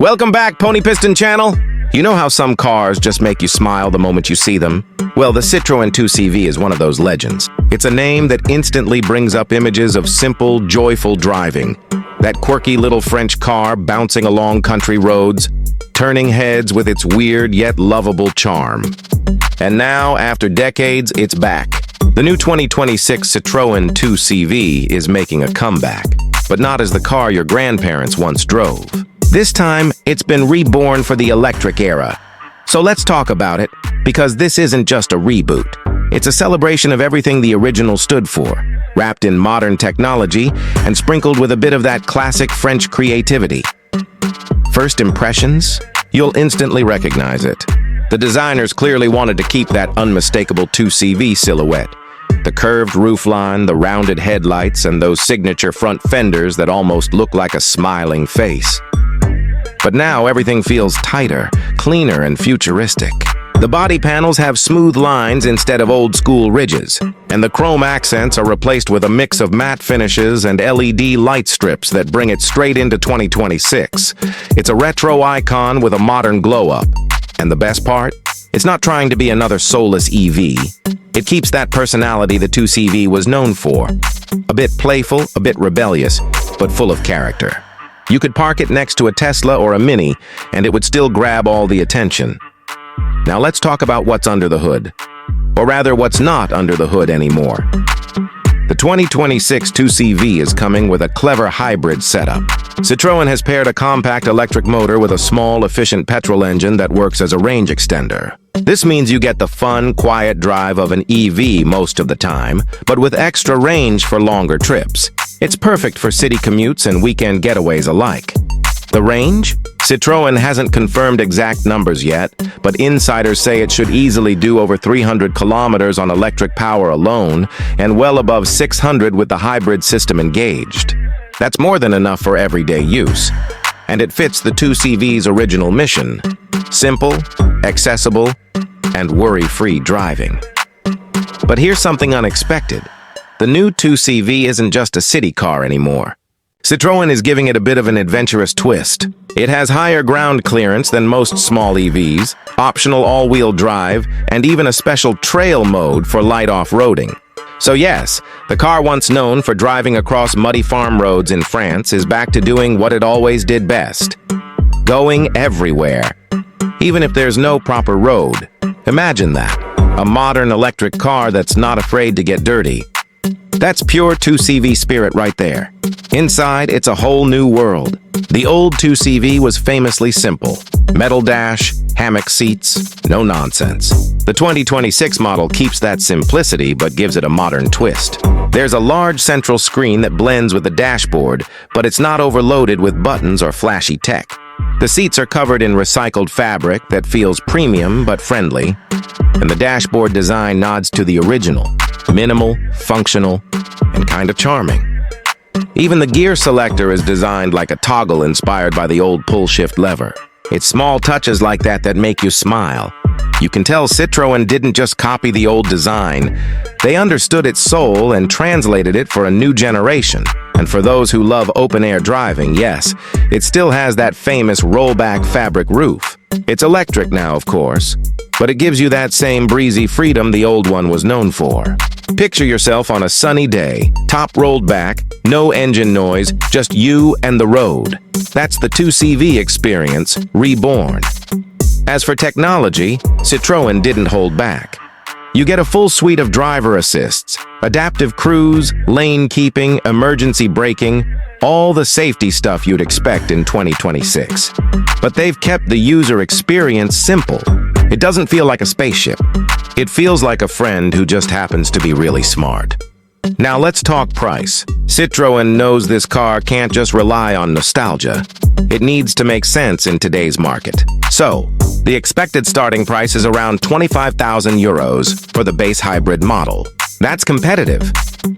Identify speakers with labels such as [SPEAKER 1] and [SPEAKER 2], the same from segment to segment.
[SPEAKER 1] Welcome back, Pony Piston Channel. You know how some cars just make you smile the moment you see them? Well, the Citroën 2CV is one of those legends. It's a name that instantly brings up images of simple, joyful driving. That quirky little French car bouncing along country roads, turning heads with its weird yet lovable charm. And now, after decades, it's back. The new 2026 Citroën 2CV is making a comeback, but not as the car your grandparents once drove. This time, it's been reborn for the electric era. So let's talk about it, because this isn't just a reboot. It's a celebration of everything the original stood for, wrapped in modern technology and sprinkled with a bit of that classic French creativity. First impressions? You'll instantly recognize it. The designers clearly wanted to keep that unmistakable 2CV silhouette. The curved roofline, the rounded headlights, and those signature front fenders that almost look like a smiling face. But now everything feels tighter, cleaner, and futuristic. The body panels have smooth lines instead of old-school ridges, and the chrome accents are replaced with a mix of matte finishes and LED light strips that bring it straight into 2026. It's a retro icon with a modern glow-up. And the best part? It's not trying to be another soulless EV. It keeps that personality the 2CV was known for. A bit playful, a bit rebellious, but full of character. You could park it next to a Tesla or a Mini, and it would still grab all the attention. Now let's talk about what's under the hood. Or rather, what's not under the hood anymore. The 2026 2CV is coming with a clever hybrid setup. Citroën has paired a compact electric motor with a small, efficient petrol engine that works as a range extender. This means you get the fun, quiet drive of an EV most of the time, but with extra range for longer trips. It's perfect for city commutes and weekend getaways alike. The range? Citroën hasn't confirmed exact numbers yet, but insiders say it should easily do over 300 kilometers on electric power alone, and well above 600 with the hybrid system engaged. That's more than enough for everyday use. And it fits the 2CV's original mission: simple, accessible, and worry-free driving. But here's something unexpected. The new 2CV isn't just a city car anymore. Citroën is giving it a bit of an adventurous twist. It has higher ground clearance than most small EVs, optional all-wheel drive, and even a special trail mode for light off-roading. So yes, the car once known for driving across muddy farm roads in France is back to doing what it always did best: going everywhere. Even if there's no proper road. Imagine that. A modern electric car that's not afraid to get dirty. That's pure 2CV spirit right there. Inside, it's a whole new world. The old 2CV was famously simple. Metal dash, hammock seats, no nonsense. The 2026 model keeps that simplicity but gives it a modern twist. There's a large central screen that blends with the dashboard, but it's not overloaded with buttons or flashy tech. The seats are covered in recycled fabric that feels premium but friendly, and the dashboard design nods to the original. Minimal, functional, and kind of charming. Even the gear selector is designed like a toggle inspired by the old pull-shift lever. It's small touches like that that make you smile. You can tell Citroën didn't just copy the old design. They understood its soul and translated it for a new generation. And for those who love open-air driving, yes, it still has that famous rollback fabric roof. It's electric now, of course, but it gives you that same breezy freedom the old one was known for. Picture yourself on a sunny day, top rolled back, no engine noise, just you and the road. That's the 2CV experience, reborn. As for technology, Citroën didn't hold back. You get a full suite of driver assists, adaptive cruise, lane keeping, emergency braking, all the safety stuff you'd expect in 2026. But they've kept the user experience simple. It doesn't feel like a spaceship. It feels like a friend who just happens to be really smart. Now let's talk price. Citroën knows this car can't just rely on nostalgia. It needs to make sense in today's market. So, the expected starting price is around 25,000 euros for the base hybrid model. That's competitive,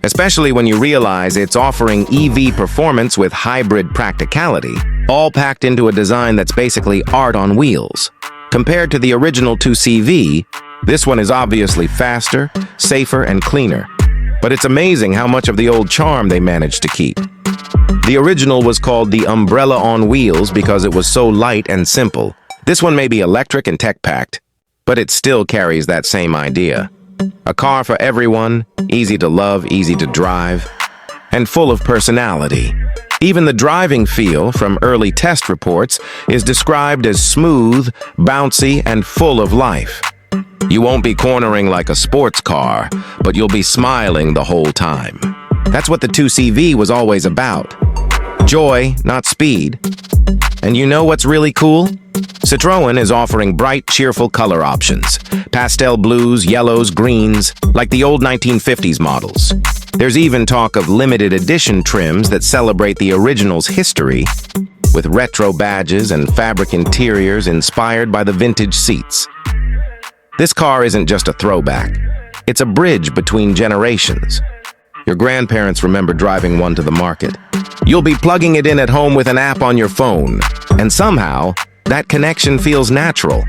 [SPEAKER 1] especially when you realize it's offering EV performance with hybrid practicality, all packed into a design that's basically art on wheels. Compared to the original 2CV, This one is obviously faster, safer, and cleaner, but it's amazing how much of the old charm they managed to keep. The original was called the Umbrella on Wheels because it was so light and simple. This one may be electric and tech-packed, but it still carries that same idea. A car for everyone, easy to love, easy to drive, and full of personality. Even the driving feel from early test reports is described as smooth, bouncy, and full of life. You won't be cornering like a sports car, but you'll be smiling the whole time. That's what the 2CV was always about. Joy, not speed. And you know what's really cool? Citroën is offering bright, cheerful color options. Pastel blues, yellows, greens, like the old 1950s models. There's even talk of limited edition trims that celebrate the original's history, with retro badges and fabric interiors inspired by the vintage seats. This car isn't just a throwback. It's a bridge between generations. Your grandparents remember driving one to the market. You'll be plugging it in at home with an app on your phone, and somehow, that connection feels natural.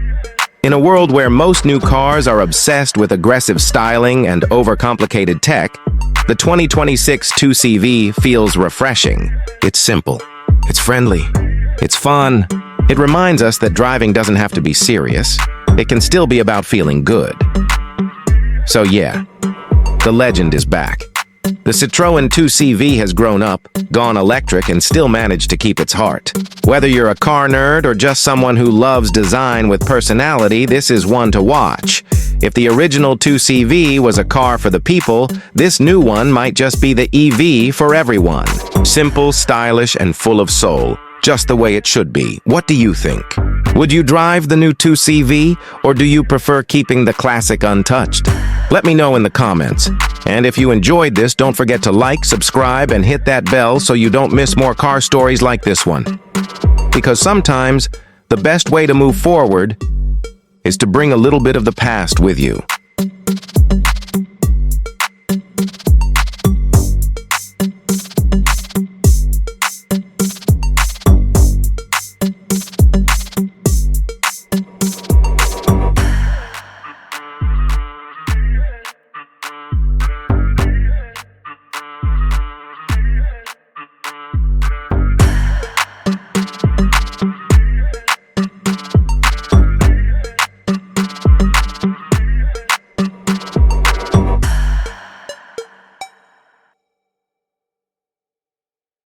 [SPEAKER 1] In a world where most new cars are obsessed with aggressive styling and overcomplicated tech, the 2026 2CV feels refreshing. It's simple. It's friendly. It's fun. It reminds us that driving doesn't have to be serious. It can still be about feeling good. So yeah, the legend is back. The Citroën 2CV has grown up, gone electric, and still managed to keep its heart. Whether you're a car nerd or just someone who loves design with personality, this is one to watch. If the original 2CV was a car for the people, this new one might just be the EV for everyone. Simple, stylish, and full of soul. Just the way it should be. What do you think? Would you drive the new 2CV, or do you prefer keeping the classic untouched? Let me know in the comments. And if you enjoyed this, don't forget to like, subscribe, and hit that bell so you don't miss more car stories like this one. Because sometimes, the best way to move forward is to bring a little bit of the past with you.